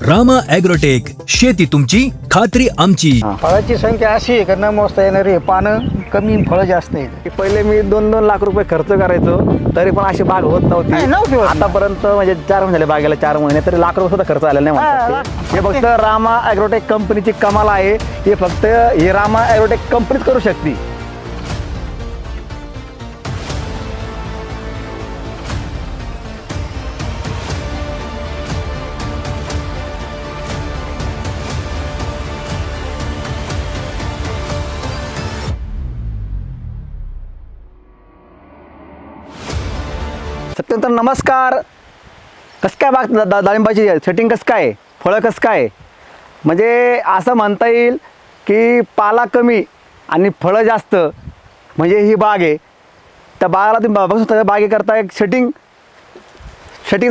Rama agrotech, शेती तुमची खात्री आमची। फळाची संख्या अशी आहे की न मोजता येणारी, पानं कमी फळं जास्त आहेत। पहिले मी 2-2 लाख रुपये खर्च करायचो तरी पण अशी बाग होत नव्हती। आतापर्यंत म्हणजे 4 महिने झाले बागेला, 4 महिने तरी लाख रुपये सुद्धा खर्च आलेला नाही म्हणतात। हे फक्त रामा ॲग्रोटेक कंपनीची कमाल आहे। हे फक्त हे रामा ॲग्रोटेक कंपनीच करू शकते। सत्यंतर नमस्कार। कसं काय बाग डाळिंबाची सेटिंग कसं काय, फळं कसं काय, म्हणजे असं म्हणता येईल की पाला कमी आणि फळं जास्त म्हणजे ही बाग आहे। त्या बागाला तुम्ही बघू शकता, बागेकरता एक सेटिंग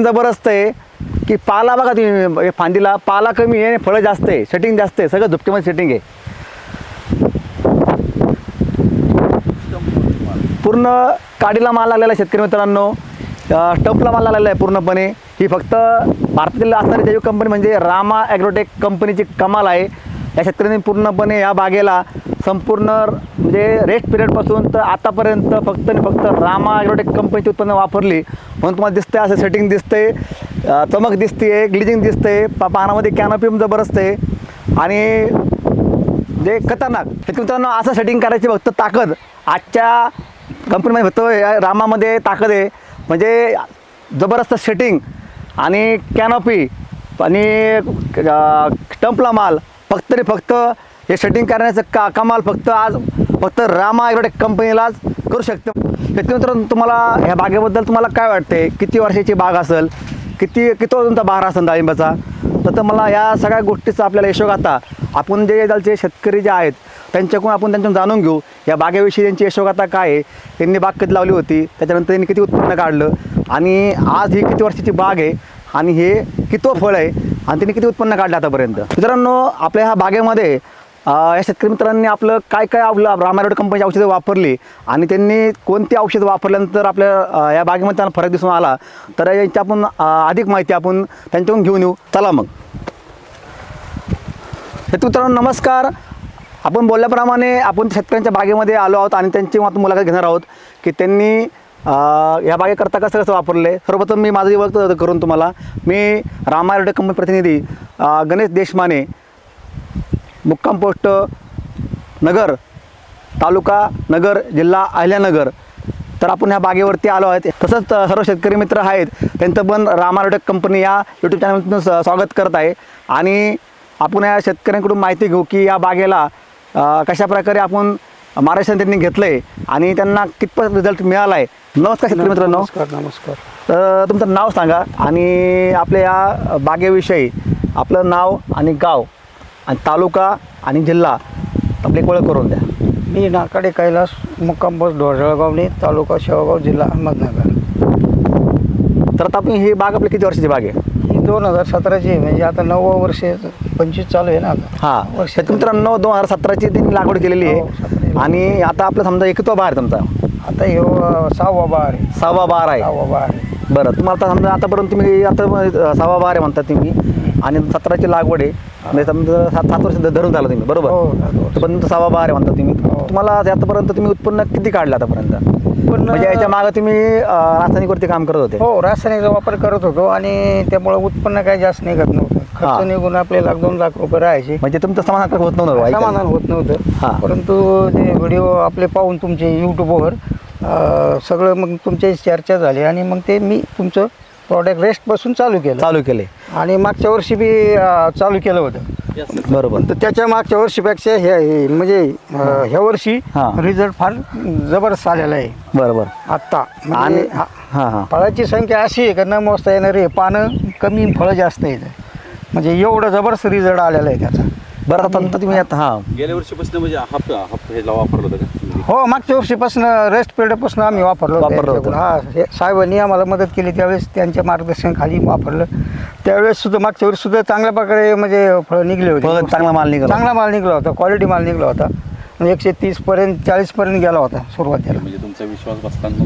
जबरदस्त आहे की पाला बघा तुम्ही, फांदीला पाला कमी आहे आणि फळं जास्त आहे, सेटिंग जास्त आहे, सगळं झुपकेमध्ये सेटिंग आहे। पूर्ण काडीला माल लागलेला आहे शेतकरी मित्रांनो, स्टंपला माल लागलेला आहे पूर्णपणे। ही फक्त भारतातील असणारी जैविक कंपनी म्हणजे रामा ॲग्रोटेक कंपनीची कमाल आहे। या शेतकऱ्यांनी पूर्णपणे या बागेला संपूर्ण म्हणजे रेस्ट पिरियडपासून तर आतापर्यंत फक्त आणि फक्त रामा ॲग्रोटेक कंपनीची उत्पन्न वापरली म्हणून तुम्हाला दिसते, असं सेटिंग दिसते, चमक दिसते, ग्लिजिंग दिसते, पानामध्ये कॅनोपी जबरदस्त आहे आणि जे खतरनाक। शेतकरी मित्रांनो, असं सेटिंग करायची फक्त ताकद आजच्या कंपनीमध्ये फक्त रामामध्ये ताकद आहे। म्हणजे जबरदस्त सेटिंग आणि कॅनोपी आणि स्टंपला माल, फक्त रे फक्त हे सेटिंग करण्याचं कमाल फक्त रामा ॲग्रोटेक कंपनीलाच करू शकते। शेतकरी मित्रांनो, तुम्हाला ह्या बागेबद्दल तुम्हाला काय वाटते, किती वर्षाची बाग असेल, किती तुमचा बहार असेल डाळिंबाचा, तर मला या सगळ्या गोष्टीचा आपल्याला यशोगाथा आपण जे जे शेतकरी जे आहेत त्यांच्याकडून आपण त्यांच्याकडून जाणून घेऊ। या बागेविषयी त्यांची यशोगाथा काय आहे, त्यांनी बाग कधी लावली होती, त्याच्यानंतर त्यांनी किती उत्पन्न काढलं आणि आज ही किती वर्षाची बाग आहे आणि हे किती फळ आहे आणि त्यांनी किती उत्पन्न काढलं आतापर्यंत। मित्रांनो, आपल्या ह्या बागेमध्ये या शेतकरी मित्रांनी आपलं काय काय रामा ॲग्रोटेक कंपनीची औषधं वापरली आणि त्यांनी कोणती औषधं वापरल्यानंतर आपल्या या बागेमध्ये त्यांना फरक दिसून आला, तर यांची आपण अधिक माहिती आपण त्यांच्याकडून घेऊन येऊ। चला मग। शेतकरी मित्रांनो नमस्कार। आपण बोलल्याप्रमाणे आपण शेतकऱ्यांच्या बागेमध्ये आलो आहोत आणि त्यांची आपण मुलाखत घेणार आहोत की त्यांनी या बागेकरता कसं कसं वापरले। सर्वप्रथम मी माझी ओळख करून तुम्हाला, मी रामा ॲग्रोटेक कंपनी प्रतिनिधी गणेश देशमाने, मुक्काम पोस्ट नगर, तालुका नगर, जिल्हा अहिल्यानगर। तर आपण ह्या बागेवरती आलो आहेत। तसंच सर्व शेतकरी मित्र आहेत त्यांचं पण रामा ॲग्रोटेक कंपनी या यूट्यूब चॅनलमधून स्वागत करत आहे आणि आपण या शेतकऱ्यांकडून माहिती घेऊ की या बागेला कशाप्रकारे आपण मार्गदर्शन त्यांनी घेतलं आहे आणि त्यांना कितपत रिझल्ट मिळाला आहे। नमस्कार शेतकरी मित्रांनो। नमस्कार। तर तुमचं नाव सांगा आणि आपल्या या बागेविषयी आपलं नाव आणि गाव आणि तालुका आणि जिल्हा आपली ओळख करून द्या। मी नाकाडे कैलास, मुक्काम पोस्ट ढोरजळगावणी, तालुका शेवगाव, जिल्हा अहमदनगर। तर आता आपण ही बाग आपली किती वर्षाची बाग आहे? ही 2017ची, म्हणजे आता 9वं वर्ष 25 चालू आहे ना आता। हां, शेतकरी मित्रांनो 2017ची त्यांनी लागवड केलेली आहे आणि आता आपलं समजा एकत्व बहार तुमचा आता हे 6वा बहार आहे। 6वा बहार आहे। 6वा बहार आहे। बरं, तुम्हाला आता समजा आतापर्यंत तुम्ही आता 6वा बहार आहे म्हणतात तुम्ही आणि 17ची लागवड आहे, म्हणजे समजा 7 वर्ष धरून झालं तुम्ही, बरोबर? पण 6वा बहार आहे म्हणतात तुम्ही। तुम्हाला आतापर्यंत तुम्ही उत्पन्न किती काढलं आतापर्यंत? म्हणजे याच्या मागे तुम्ही रासायनिकवरती काम करत होते? हो, रासायनिकचा वापर करत होतो आणि त्यामुळे उत्पन्न काही जास्त निघत नव्हतं। खर्च निघून आपल्याला 1-2 लाख रुपये राहायचे, म्हणजे तुमचं समाधान होत नव्हतं? समाधान होत नव्हतं। परंतु ते व्हिडिओ आपले पाहून तुमचे यूट्यूबवर सगळं मग तुमची चर्चा झाली आणि मग ते मी तुमचं प्रॉडक्ट रेस्टपासून चालू केले आणि मागच्या वर्षी बी चालू केलं होतं, बरोबर? तर त्याच्या मागच्या वर्षीपेक्षा हे म्हणजे ह्या वर्षी रिझल्ट फार जबरदस्त आलेला आहे, बरोबर? आत्ता आणि फळाची संख्या अशी आहे की न मोजता येणारी, पानं कमी फळं जास्त आहेत, म्हणजे एवढं जबरदस्त रिझल्ट आलेला आहे त्याचा। बरं, आता तुम्ही आता गेल्या वर्षीपासून म्हणजे हे वापरलं होतं का? हो, मागच्या वर्षीपासून रेस्ट पिरियडपासून आम्ही वापरलो होतं। हां, साहेबांनी आम्हाला मदत केली त्यावेळेस, त्यांच्या मार्गदर्शनाखाली वापरलं त्यावेळेस सुद्धा। मागच्या वर्षी सुद्धा चांगल्या प्रकारे म्हणजे फळं निघले होते, चांगला माल निघाला होता, क्वालिटी माल निघाला होता। 130 पर्यंत 40 पर्यंत गेला होता सुरुवातीला। म्हणजे तुमचा विश्वास बसताना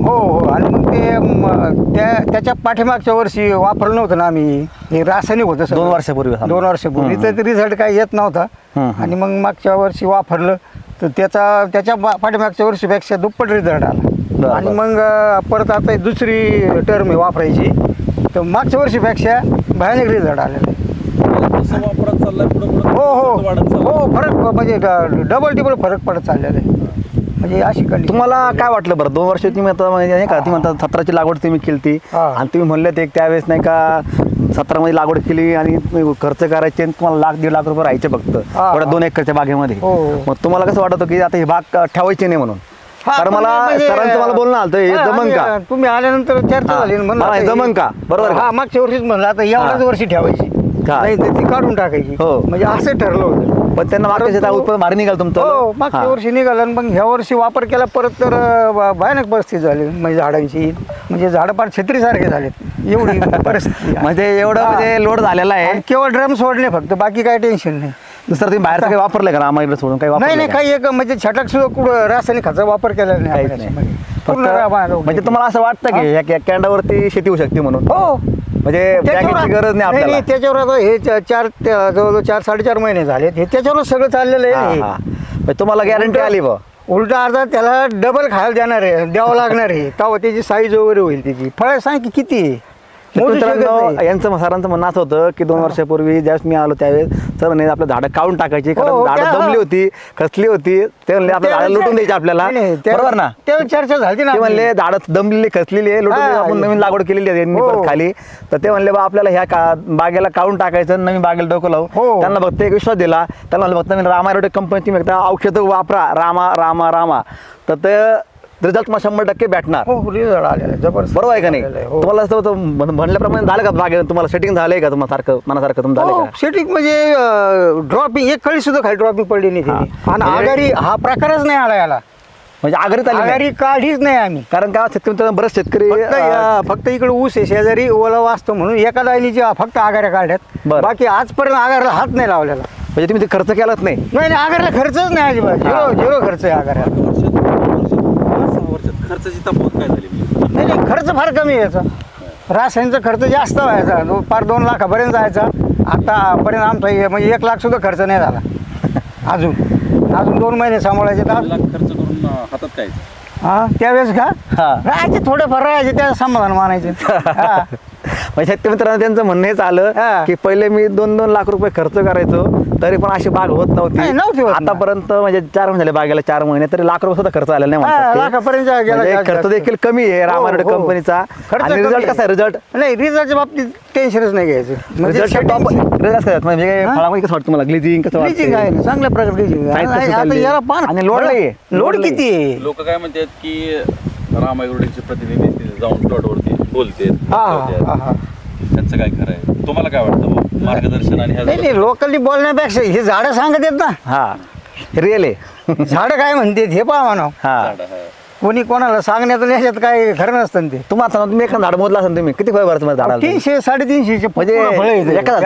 हो हो, आणि मग ते त्याच्या पाठीमागच्या वर्षी वापरलं नव्हतं ना आम्ही, हे रासायनिक होतं सगळं. 2 वर्षापूर्वी 2 वर्षापूर्वी तर रिझल्ट काही येत नव्हता. आणि मग मागच्या वर्षी वापरलं तर त्याच्या पाठीमागच्या वर्षीपेक्षा दुप्पट रिझल्ट आला. आणि मग परत आता दुसरी टर्म आहे वापरायची, तर मागच्या वर्षीपेक्षा भयानक रिझल्ट आलेला आहे. कसं वापरात चाललाय पुढे हो हो वाढत चाललंय. हो, फरक म्हणजे डबल टिबल फरक पडत चाललेला आहे. म्हणजे अशी कंडिशन. तुम्हाला काय वाटलं बरं 2 वर्ष तुम्ही आता म्हणजे नाही का ती म्हणतात 17ची लागवड तुम्ही केली ती आणि तुम्ही म्हणले ते त्यावेळेस नाही का 17 मध्ये लागवड केली आणि खर्च करायचे आणि तुम्हाला 1,00,000-1.5 लाख रुपये राहायचे फक्त एवढ्या 2 एकरच्या बागेमध्ये. मग तुम्हाला कसं वाटत की आता ही बाग ठेवायची नाही म्हणून? कारण मला सरांचं मला बोलणं आलं हे जमन का, तुम्ही आल्यानंतर चर्चा झाली म्हणून जमन का, बरोबर? हा, मागच्या वर्षीच म्हणलं आता एवढ्याच वर्षी ठेवायची, नाही तर ती काढून टाकायची. हो. म्हणजे असं ठरलं होतं. पण त्यांना मागच्या शेतात उत्पन्न भारी निघाल तुमचं. हो, मागच्या वर्षी निघालं आणि मग ह्या वर्षी वापर केला परत तर भयानक परिस्थिती झाली. म्हणजे झाडांची म्हणजे झाडं फार छत्रीसारखे झालेत एवढी परिस्थिती. म्हणजे एवढं म्हणजे लोड झालेला आहे. केवळ ड्रम सोडले फक्त, बाकी काही टेन्शन नाही. दुसरं तुम्ही बाहेरचं काही वापरलं का रामायण सोडून? काही नाही नाही, काही एक म्हणजे छटाक सुद्धा कुठं रासायनिक खताचा वापर केला नाही. म्हणजे तुम्हाला असं वाटतं की या कॅन्डावरती शेती होऊ शकते म्हणून? हो, म्हणजे बँकेची गरज नाही आपल्याला. त्याच्यावर आता हे जवळजवळ 4-4.5 महिने झाले, हे त्याच्यावर सगळं चाललेलं आहे. म्हणजे तुम्हाला गॅरंटी आली बा? उलटा अर्धा त्याला डबल खायला देणार आहे, द्यावं लागणार आहे, तेव्हा त्याची साईज वगैरे होईल. त्याची फळं सांग की किती यांचं सरांचं म्हणणं असं होतं की 2 वर्षापूर्वी ज्यावेळेस मी आलो त्यावेळेस सर म्हणे आपलं झाडं काढून टाकायची, कारण झाडं दमली होती, खचली होती, ते म्हणले आपल्या झाडं लुटून द्यायची आपल्याला, बरोबर ना? त्यावेळी चर्चा झाली ना. ते म्हणले झाडं दमलेली खचलेली आहे, लुटून आपण नवीन लागवड केलेली आहे खाली, तर ते म्हणले बा आपल्याला ह्या बागेला काढून टाकायचं, नवीन बागेला डोकं लावू. त्यांना फक्त एक विश्वास दिला, त्यांना म्हणलं फक्त रामा एग्रोटेक कंपनीची एकदा औषधं वापरा, रामा तर ते रिझल्ट मग 100% भेटणार. हो, रिझल्ट आलेला जबरदस्त, बरोबर आहे का नाही? तुम्हाला असं म्हणल्याप्रमाणे झालं का बागे तुम्हाला सेटिंग झालंय का तुम्हाला सारखं मनासारखं तुम झालं का? सेटिंग म्हणजे ड्रॉपिंग एक कळी सुद्धा खाली ड्रॉपिंग पडली नाही. आणि आघारी हा प्रकारच नाही आला याला, म्हणजे आघारी काढीच नाही आम्ही. कारण का शेतकरी बरेच शेतकरी फक्त इकडे ऊस आहे शेजारी, ओला वाचतो म्हणून एका लाईनीची फक्त आघाऱ्या काढल्यात, बाकी आजपर्यंत आघारला हात नाही लावलेला. म्हणजे तुम्ही ते खर्च केलाच नाही? नाही, आघारला खर्चच नाही अजिबात, झिरो खर्च आहे आघाऱ्याला. खर्चाची तफावत काय झाली? नाही, खर्च फार कमी याचा. रासायनिकचा खर्च जास्त व्हायचा, फार 2 लाखापर्यंत जायचा. आतापर्यंत आमचा म्हणजे 1 लाख सुद्धा खर्च नाही झाला. अजून 2 महिने सांभाळायचे. 2 लाख खर्च करून हातात काय? त्यावेळेस का राहायचे थोडेफार राहायचे, त्या समाधान मानायचे. म्हणजे शेतकरी मित्रांनो त्यांचं म्हणणं हेच आलं की पहिले मी 2-2 लाख रुपये खर्च करायचो तरी पण अशी बाग होत नव्हती. आतापर्यंत म्हणजे 4 महिने झाले बागेला, 4 महिने तरी लाख रुपये सुद्धा खर्च आलेला नाही. खर्च देखील कमी आहे रामा एग्रोटेक कंपनीचा. आणि रिझल्ट कसा आहे? रिझल्ट नाही, रिझल्टच्या बाबतीत टेन्शनच नाही घ्यायचं. रिझल्ट म्हणजे फळामध्ये कसं वाटतं तुम्हाला? ग्लिजिंग कसं ग्लिजिंग आहे ना, चांगल्या प्रकारे ग्लिजिंग. आणि लोड नाही, लोड किती आहे? लोक काय म्हणतात की रामा एग्रोटेकचे प्रतिनिधी तिथे जाऊन प्लॉटवरती बोलते, त्यांचं काय खरं आहे? तुम्हाला काय वाटतं मार्गदर्शन? आणि नाही, लोकली बोलण्यापेक्षा हे झाडं सांगत येत ना. हा, रिअल आहे. झाडं काय म्हणते हे पाहा ना. कोणी कोणाला सांगण्यात याच्यात काय खरं नसतं. ते तुम्ही एका झाड मोजला असेल तुम्ही किती फळ भरतं तुम्हाला झाडाला? 300-350 म्हणजे एका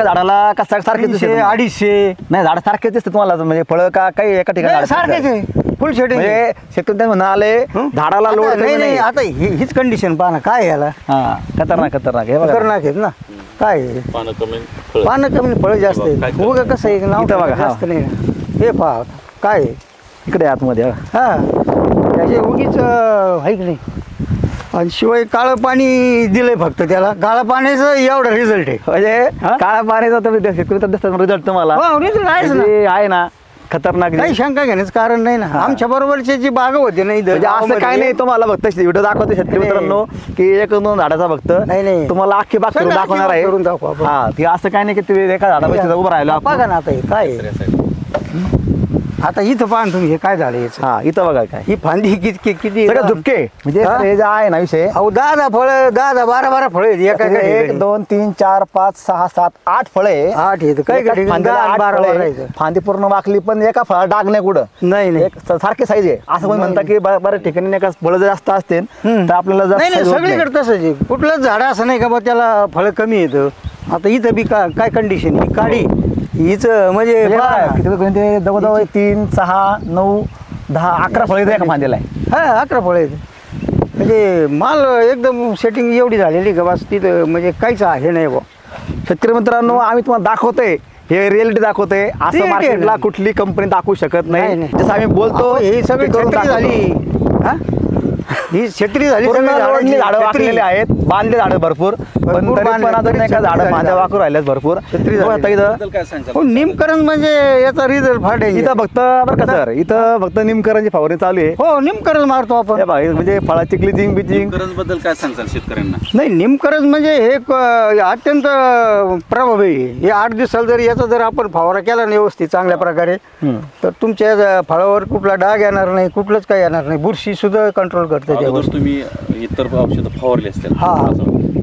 झाडाला का सारखे 200-250 नाही झाड सारखे दिसते तुम्हाला? म्हणजे फळं का काही एका ठिकाणी सारखेच फुल शेडिंग. म्हणजे शेतकरी म्हणाले झाडाला लोड नाही. आता हीच कंडिशन पहा ना, काय याला खतरनाक हे खतरनाक आहेत ना. काय पानं कमी फळं जास्त आहेत. उगा कसं आहे नाव जास्त नाही. हे पहा काय इकडे आतमध्ये त्याचे उगीच आहे की नाही. आणि शिवाय काळं पाणी दिलंय फक्त त्याला. काळं पाण्याचं एवढा रिझल्ट आहे. म्हणजे काळ्या पाण्याचा शेतकरी रिझल्ट तुम्हाला रिझल्ट आहे ना? खतरनाक, काही शंका घेण्याचं कारण नाही ना. आमच्या बरोबरची जी बाग होती नाही, असं काय नाही. तुम्हाला फक्त व्हिडिओ दाखवतो शेतकरी मित्रांनो की 1-2 झाडाचा फक्त नाही तुम्हाला अख्खी बाग करून दाखवणार आहे. ती असं काय नाही की तुम्ही एका झाडापाशी उभं राहिलो. बघा ना आता काय आता इथं पाहा तुम्ही, हे काय झालं याचं? इथं बघा काय ही फांदी किती सगळं झुपके. म्हणजे हे जे आहे ना विषय, 10 फळं, 12 फळं आहेत एका. 1, 2, 3, 4, 5, 6, 7, 8 फळे. 8 येत काय फांदी पूर्ण वाकली पण एका फळा डाग नाही कुठं. नाही सारखे साईज आहे. असं पण म्हणतात की बऱ्याच ठिकाणी एका फळं जास्त असते तर आपल्याला सगळीकडे तसंच आहे. कुठलंच झाड असं नाही का बा त्याला फळं कमी येतं. आता इथं बी काय कंडिशन ही काढी हीच म्हणजे जवळजवळ 3, 6, 9, 10, 11 फळ एका फांद्याला आहे. 11 फळ आहेत. म्हणजे माल एकदम सेटिंग एवढी झालेली का बस तिथं म्हणजे काहीच हे नाही बुवा. शेतकरी मित्रांनो, आम्ही तुम्हाला दाखवतोय, हे रिअलिटी दाखवतोय. असं Reality मार्केटला आहे. कुठली कंपनी दाखवू शकत नाही, नाही. नाही. जसं आम्ही बोलतो ही सगळी ते करून छत्री दाखवतो. झाली हा? ही छत्री झाली पूर्ण सगळी रोडनी झाडाची. झाडं छत्री. वाकलेली आहेत, बांधले झाडं भरपूर, पण भरपूर तरी बांधले, पण अजून तरी नाही का छत्री झाडं झाली. माझ्या वाकून राहिल्यात भरपूर. छत्री झाली. बघा इथं बद्दल काय सांगाल? हो निमकरण म्हणजे याचा रिझल्ट फार danger. इथं फक्त बरं का सर, इथं फक्त निमकरणची फवारणी चालू आहे. हो निमकरण मारतो आपण. हे बघा, हे म्हणजे फळाची क्लिचिंग बिचिंग. गरज बद्दल काय सांगाल शेतकऱ्यांना? नाही निमकरण म्हणजे हे अत्यंत प्रभावी आहे. हे 8 दिवसाला जर याचा जर आपण फवारा केला ना व्यवस्थित चांगल्या प्रकारे तर तुमच्या फळावर कुठला डाग येणार नाही, कुठलंच काही येणार नाही. बुरशी सुद्धा कंट्रोल करते त्यावर. अगोदर तुम्ही इतर औषधं फवारली असतील, हा.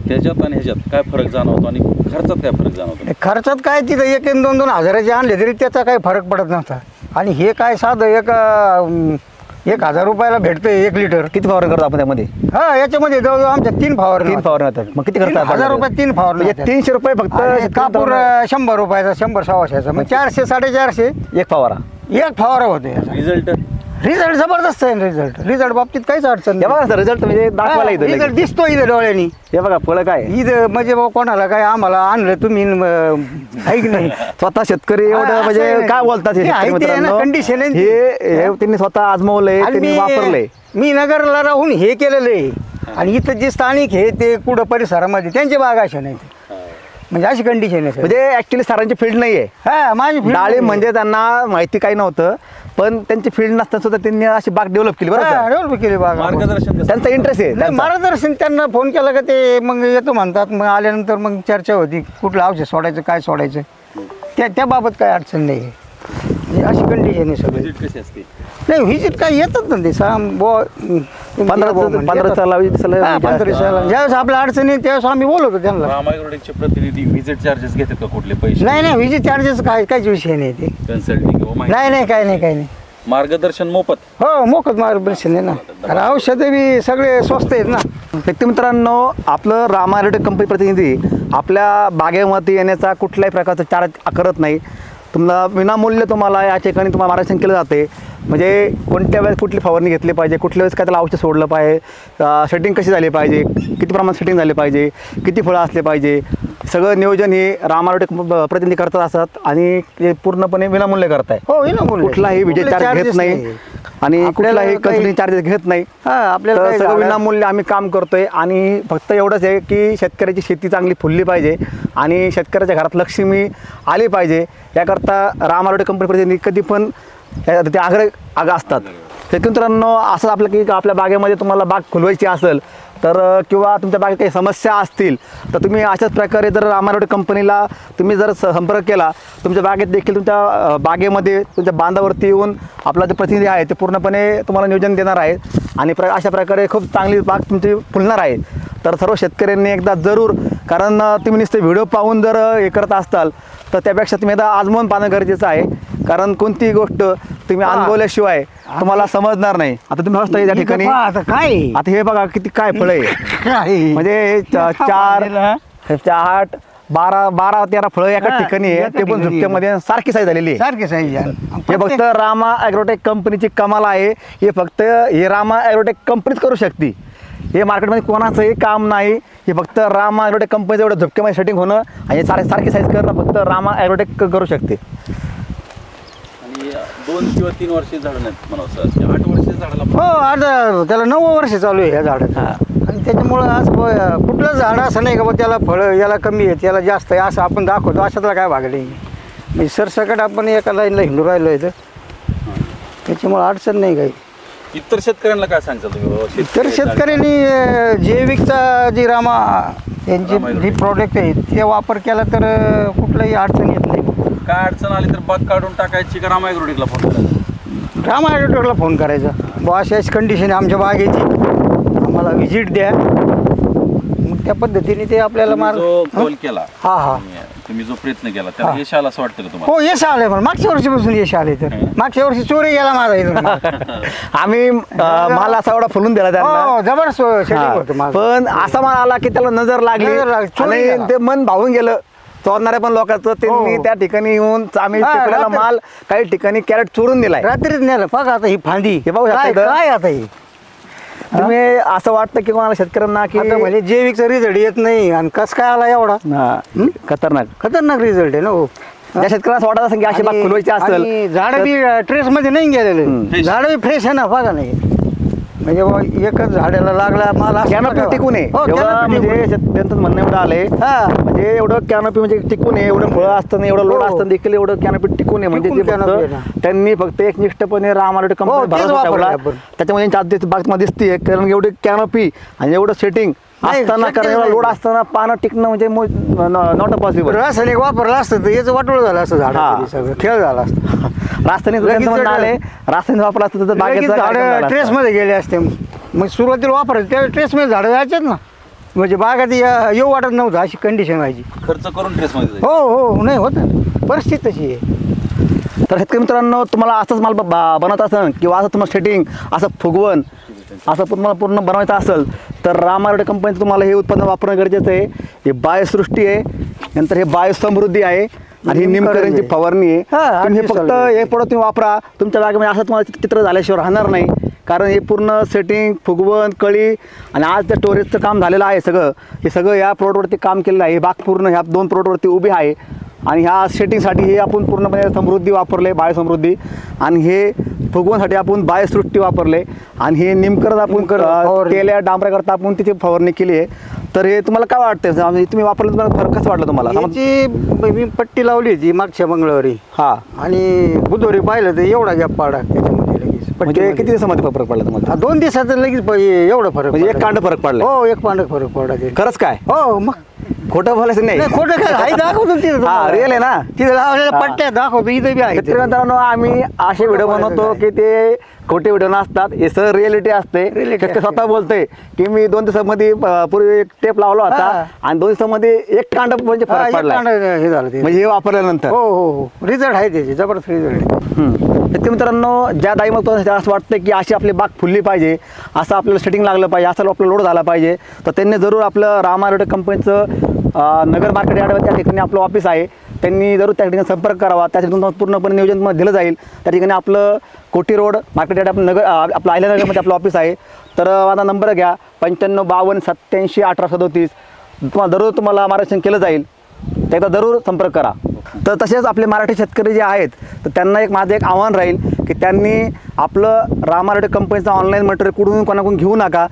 त्याच्यात आणि ह्याच्यात काय फरक जाणवतो आणि खर्चात काय फरक जाणवतो? खर्चात काय तिथं 1-2 हजाराचे आणले तरी त्याचा काही फरक पडत नव्हता. आणि हे काय साधं 1,000 रुपयाला भेटतं 1 लिटर. किती फवारणी करतो आपण त्यामध्ये? हा याच्यामध्ये जवळजवळ आमच्या 3 फवारणी. 3 फवारणी होतात. मग किती खर्च 1,000 रुपयात 3 फवारणी म्हणजे 300 रुपये फक्त कापूर 100 रुपयाचा, 100-125चा, मग 400-450 एक फवारा. एक फवारा होतो याचा. रिझल्ट जबरदस्त आहे. रिझल्ट बाबतीत काहीच अडचण हे बघा सर, रिझल्ट म्हणजे दाखवायला इथं रिझल्ट लगेच. दिसतो इथं डोळ्यांनी. हे बघा फळं काय इथं म्हणजे बाबा कोणाला काय आम्हाला आणलं तुम्ही आहे की नाही. स्वतः शेतकरी हा, एवढं असं म्हणजे आहे. काय बोलतात हे ते आहे शेतकरी ते आहे ना, मित्रांनो? condition आहे ती. हे त्यांनी स्वतः आजमावलंय, आणि त्यांनी वापरलंय. मी नगरला राहून हे केलेलं आहे. आणि इथं जे स्थानिक हे ते कुठं परिसरामध्ये त्यांचे बाग अशा नाही. म्हणजे अशी कंडिशन आहे. म्हणजे ऍक्च्युली सरांची फील्ड नाहीये. हा माझी field डाळिंब नाही. म्हणजे त्यांना माहिती काही नव्हतं, पण त्यांची फील्ड नसताना सुद्धा त्यांनी अशी बाग डेव्हलप केली. बरं हा, का? डेव्हलप केली बाग. मार्गदर्शन कसं? त्यांचा इंटरेस्ट आहे नाही, त्यांचा. मार्गदर्शन त्यांना फोन केला का ते मग येतो म्हणतात. मग आल्यानंतर मग चर्चा होती कुठलं औषध सोडायचं, काय सोडायचं, त्या बाबत काय अडचण नाही आहे. म्हणजे अशी कंडिशन आहे सगळी. Visit कशी असते? नाही व्हिजिट काय येतात ना ते 15 दिवसाला ज्यावेळेस आपल्या अडचणी त्यावेळेस आम्ही बोलवतो त्यांना. रामायग्रोटेकचे प्रतिनिधी व्हिजिट चार्जेस घेतात का कुठले पैसे? नाही व्हिजिट चार्जेस काहीच विषय नाही ते. कन्सल्टिंग किंवा माहिती? नाही काही नाही. मार्गदर्शन मोफत? हो मोफत मार्गदर्शन आहे ना. आणि औषधं बी सगळे स्वस्त आहेत ना. व्यक्ती मित्रांनो, आपलं रामा ॲग्रोटेक कंपनी प्रतिनिधी आपल्या बागेमध्ये येण्याचा कुठल्याही प्रकारचा चार्ज करत नाही. तुम्हाला विनामूल्य तुम्हाला या ठिकाणी तुम्हाला मार्गदर्शन केलं जाते. म्हणजे कोणत्या वेळेस कुठली फवारणी घेतली पाहिजे, कुठल्या वेळेस काय त्याला औषध सोडलं पाहिजे, सेटिंग कशी झाली पाहिजे, किती प्रमाणात सेटिंग झाली पाहिजे, किती फळं असले पाहिजे, सगळं नियोजन हे रामा ॲग्रोटेक प्रतिनिधी करत असतात. आणि ते पूर्णपणे विनामूल्य करताय. हो विनामूल्य. कुठलाही विजेचा चार्ज घेत नाही आणि कुठलाही कंपनी चार्जेस घेत नाही. हा आपल्याला तर काही सगळं झाडं- विनामूल्य आम्ही काम करतोय. आणि फक्त एवढंच आहे की शेतकऱ्याची शेती चांगली फुलली पाहिजे आणि शेतकऱ्याच्या घरात लक्ष्मी आली पाहिजे, याकरता रामा ॲग्रोटेक कंपनी प्रतिनिधी कधी पण ते आग्रह असतात. शेतकरी मित्रांनो, असं आपलं की आपल्या बागेमध्ये तुम्हाला बाग फुलवायची असेल तर किंवा तुमच्या बागेत काही समस्या असतील तर तुम्ही अशाच प्रकारे जर रामा ॲग्रोटेक कंपनीला तुम्ही जर संपर्क केला, तुमच्या बागेत देखील तुमच्या बागेमध्ये तुमच्या बांधावरती येऊन आपला जे प्रतिनिधी आहे ते पूर्णपणे तुम्हाला नियोजन देणार आहे. आणि अशा प्रकारे खूप चांगली बाग तुमची फुलणार आहे. तर सर्व शेतकऱ्यांनी एकदा जरूर, कारण तुम्ही नुसते व्हिडिओ पाहून जर हे करत असाल तर त्यापेक्षा तुम्ही एकदा आजमावून पाहणं गरजेचं आहे. कारण कोणतीही गोष्ट तुम्ही अनुभवल्याशिवाय तुम्हाला समजणार नाही. आता तुम्ही बघताय त्या ठिकाणी, आता काय आता हे बघा किती काय फळ आहे. काय म्हणजे 4, 8, 12, 13 फळं एका ठिकाणी आहे. ते पण झुपक्यामध्ये सारखी साईज झालेली आहे. सारखे साईज. हे फक्त रामा ॲग्रोटेक कंपनीची कमाल आहे. हे फक्त हे रामा ॲग्रोटेक कंपनीच करू शकते. हे मार्केटमध्ये कोणाचंही काम नाही. हे फक्त रामा ॲग्रोटेक कंपनीचं एवढं झुपक्यामध्ये सेटिंग होणं आणि सारखी साईज करणं फक्त रामा ॲग्रोटेक करू शकते. आणि 2 किंवा 3 वर्षे झाडं नाहीत म्हणावं सर, 8 वर्षे झाडाला हो आता त्याला 9 वर्ष चालू आहे ह्या झाडाचं. आणि त्याच्यामुळं असं कुठलं झाड असं नाही का बा त्याला फळं याला कमी आहे त्याला जास्त आहे असं आपण दाखवतो. अशातला काय भाग नाही. म्हणजे सरसकट आपण एका लाईनला हिंडू राहिलो आहे तर त्याच्यामुळं अडचण नाही काही. इतर शेतकऱ्यांना काय सांगता तुम्ही? तर शेतकऱ्यांनी जैविकचा जी रामा यांची जी प्रोडक्ट आहे ते वापर केला तर कुठलाही अडचण येत नाही. काय अडचण आली तर बाग काढून टाकायची का रामा ॲग्रोटेकला फोन करायचा? रामा ॲग्रोटेकला फोन करायचा. बुवा अशी कंडिशन आहे आमच्या बागेची, आम्हाला व्हिजिट द्या. मग त्या पद्धतीने ते आपल्याला जो कॉल केला, हा तुम्ही जो प्रयत्न केला त्याला यश आलं असं वाटतं का तुम्हाला? हो यश आलंय. पण मागच्या वर्षीपासून यश आले. तर मागच्या वर्षी चोरी गेला माझा इथून. आम्ही माल असा एवढा फुलून दिला त्यांना. हो जबरदस्त setting होतं माझं. पण असा माल आला की त्याला नजर लागली नजर लागली, चोरी आणि गेला. ते मन भावून गेलं. चोरणाऱ्या पण लोकांचं त्यांनी हो. त्या ठिकाणी येऊन आम्ही हा, चिखलाला रात्री- माल काही ठिकाणी कॅरेट चोरून दिलाय. रात्रीच नेलं बघा आता ही फांदी हे बघू शकता काय इथं. काय आता ही तुम्ही असं वाटतं की कोणाला शेतकऱ्यांना की आता म्हणजे जैविकचा रिझल्ट येत नाही आणि कस काय आला एवढा खतरनाक खतरनाक रिझल्ट आहे ना हो. ज्या शेतकऱ्यांना असं वाटत असेल की अशी बाग फुलवायची असेल झाड बी ट्रेस मध्ये नाही गेलेले, झाड बी फ्रेश आहे ना बघा नाही म्हणजे बुवा एकच झाडाला लागला माल असं कॅनोपी बघा. टिकून आहे हो, जेव्हा canopy म्हणजे टिकून. त्यांचं म्हणणं एवढं आलंय म्हणजे एवढं कॅनोपी म्हणजे टिकून आहे, एवढं फळं असताना एवढं लोड हो. असताना देखील एवढं कॅनोपी टिकून आहे म्हणजे टिकून ते canopy आहे ना. फक्त त्यांनी फक्त एकनिष्ठपणे रामारोटे हो, कंपनी तेच भरोसा वापरलंय ठेवला आपण. त्याच्यामुळे त्यांच्या आधी बागमध्ये दिसतीये कारण एवढी कॅनोपी आणि एवढं सेटिंग नाही, असताना शक्यच कारण एवढा नाही. लोड असताना पानं टिकणं म्हणजे नॉट अ पॉसिबल. रासायनिक वापरलं असतं तर याचं वाटोळ झालं असतं हा. झाड सगळं खेळ झाला असतं. रासायनिक लगेच त्यांचं म्हणणं आले रासायनिक वापरला असतं तर बागेचं झाड कार्यक्रम झाला ट्रेस असता. मध्ये गेले असते मग सुरुवातीला वापरायचे त्यावेळी ट्रेस मध्ये झाडं जायचेच ना म्हणजे बागात येऊ वाटत नव्हतं अशी कंडिशन व्हायची. खर्च करून ड्रेस मध्ये हो हो नाही होत परिस्थिती तशी आहे. तर शेतकरी मित्रांनो तुम्हाला असंच माल बनवत असेल किंवा असं तुम्हाला सेटिंग असं फुगवण असं तुम्हाला पूर्ण बनवायचं असेल तर रामारोटे कंपनीचं तुम्हाला हे उत्पादन वापरणं गरजेचं आहे. हे बायोसृष्टी आहे, नंतर हे बायोसमृद्धी आहे आणि ही निमकरणची फवारणी आहे. हा, तुम्ही हे 8 फक्त दिवसाला. हे प्रोडक्ट तुम्ही वापरा तुमच्या बागेमध्ये असं तुम्हाला चित्र झाल्याशिवाय राहणार नाही कारण हे पूर्ण सेटिंग फुगवण कळी आणि आज ते स्टोरेजचं काम झालेलं आहे सगळं हे सगळं या प्रोडक्टवरती काम केलेलं आहे. हे बाग पूर्ण ह्या 2 प्रोडक्टवरती उभी आहे आणि ह्या सेटिंगसाठी हे आपण पूर्णपणे समृद्धी वापरले बायोसमृद्धी आणि हे फुगवणसाठी आपण बायोसृष्टी वापरले आणि हे निमकरण आपण फवारणी. केल्या डांबऱ्याकरता आपण तिथे फवारणी केली आहे. तर हे तुम्हाला काय वाटतं तुम्ही वापरलं तुम्हाला फरक कसं वाटलं तुम्हाला याची मी पट्टी लावली होती मागच्या मंगळवारी हा आणि बुधवारी पाहिलं तर एवढा गॅप पाडा त्याच्यामध्ये लगेच म्हणजे पट्टीमध्ये. किती दिवसामध्ये फरक पडला तुम्हाला 2 दिवसात लगेच एवढा फरक म्हणजे एक पडला. कांड फरक पडला हो एक पांढर फरक पडला ते. खरंच काय हो मग खोटं बोलायचं नाही नाही, खोटं काय आहे दाखवतो तिथे हा तुम्हाला. रिअल आहे ना तिथे लावलेल्या हा. पट्ट्या दाखवतो इथे बी आहे ते. शेतकरी मित्रांनो आम्ही असे व्हिडिओ बनवतो की ते खोटे व्हिडिओ नसतात हे सर रिअलिटी असते Reality शेतकरी असते. स्वतः बोलते की मी 2 दिवसामध्ये पूर्वी एक टेप लावला होता हा. आणि 2 दिवसामध्ये एक कांड म्हणजे हा, फरक एक पडला पांढरं हे झालं ते. म्हणजे हे वापरल्यानंतर हो हो हो रिझल्ट आहे त्याचे जबरदस्त रिझल्ट आहे. शेतकरी मित्रांनो ज्या दाई मग असं वाटतं की अशी आपली बाग फुलली पाहिजे असं आपल्याला सेटिंग लागलं पाहिजे असं आपलं लोड झाला पाहिजे तर त्यांनी जरूर आपलं रामारोटे कंपनीचं नगर मार्केट यार्ड त्या ठिकाणी आपलं ऑफिस आहे त्यांनी जरूर त्या ठिकाणी संपर्क करावा त्या ठिकाणी तुम्हाला पूर्णपणे नियोजन दिलं जाईल. त्या ठिकाणी आपलं कोटी रोड मार्केट यार्ड आपण नगर आपलं आयल्यानगरमध्ये आपलं ऑफिस आहे. तर माझा नंबर घ्या 95 52 87 18 37 तुम्हाला जरूर तुम्हाला मार्गदर्शन केलं जाईल तर एकदा जरूर संपर्क करा. तर तसेच आपले मराठी शेतकरी जे आहेत तर त्यांना माझं एक आव्हान राहील की त्यांनी आपलं रामारोटे कंपनीचं ऑनलाईन मटेरियल कुठून कोणाकडून घेऊ नका.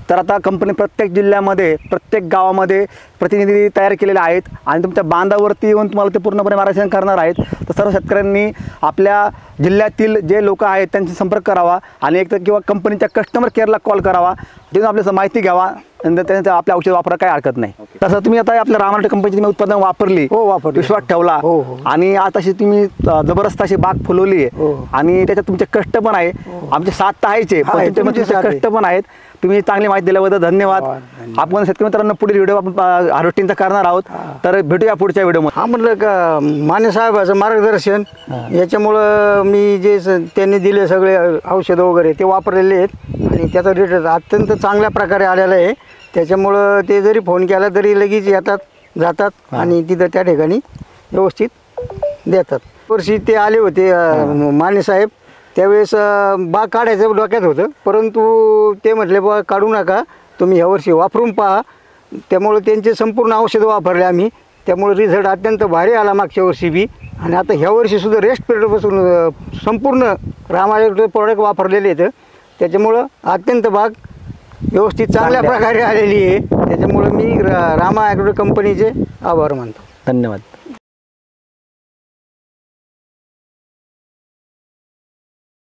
तर आता कंपनी प्रत्येक जिल्ह्यामध्ये प्रत्येक गावामध्ये प्रतिनिधी तयार केलेले आहेत आणि तुमच्या बांधावरती येऊन तुम्हाला ते पूर्णपणे मार्गदर्शन करणार आहेत. तर सर्व शेतकऱ्यांनी आपल्या जिल्ह्यातील जे लोक आहेत त्यांशी संपर्क करावा आणि एक तर किंवा कंपनीच्या कस्टमर केअरला कॉल करावा तिथून आपल्याला माहिती घ्यावा आणि त्यांचं आपल्या औषध वापरा काही हरकत नाही. तसं तुम्ही आता आपल्या रामारोटे कंपनीची तुम्ही उत्पादन वापरली हो, वापरली. विश्वास ठेवला हो, हो. आणि आता अशी तुम्ही जबरदस्त अशी बाग फुलवली आहे हो. आणि त्याच्यात तुमचे कष्ट पण आहे आमचे साथ तर आहेच हा, पण तुमचे तुमचे साथ आहे. कष्ट पण आहेत. तुम्ही चांगली माहिती दिल्याबद्दल धन्यवाद. धन्यवाद. आपण शेतकरी मित्रांनो पुढील व्हिडिओ आपण हार्वेस्टिंगचा करणार आहोत तर भेटूया पुढच्या व्हिडिओमध्ये. हा म्हटलं का माने साहेबाचं मार्गदर्शन याच्यामुळं मी जे त्यांनी दिले सगळे औषधं वगैरे ते वापरलेले आहेत आणि त्याचा रिझल्ट अत्यंत चांगल्या प्रकारे आलेला आहे. त्याच्यामुळं ते जरी फोन केला तरी लगेच येतात जातात आणि तिथं त्या ठिकाणी व्यवस्थित देतात. वर्षी ते आले होते माने साहेब त्यावेळेस बाग काढायचं डोक्यात होतं परंतु ते म्हटले बा काढू नका तुम्ही ह्यावर्षी वापरून पहा. त्यामुळं त्यांचे संपूर्ण औषधं वापरले आम्ही त्यामुळे रिझल्ट अत्यंत भारी आला मागच्या वर्षी बी आणि आता ह्या वर्षीसुद्धा रेस्ट पिरियडपासून संपूर्ण रामायण प्रोडक्ट वापरलेले आहेत त्याच्यामुळं अत्यंत बाग व्यवस्थित चांगल्या प्रकारे आलेली आहे. त्याच्यामुळं मी रामा ॲग्रो कंपनीचे आभार मानतो. धन्यवाद.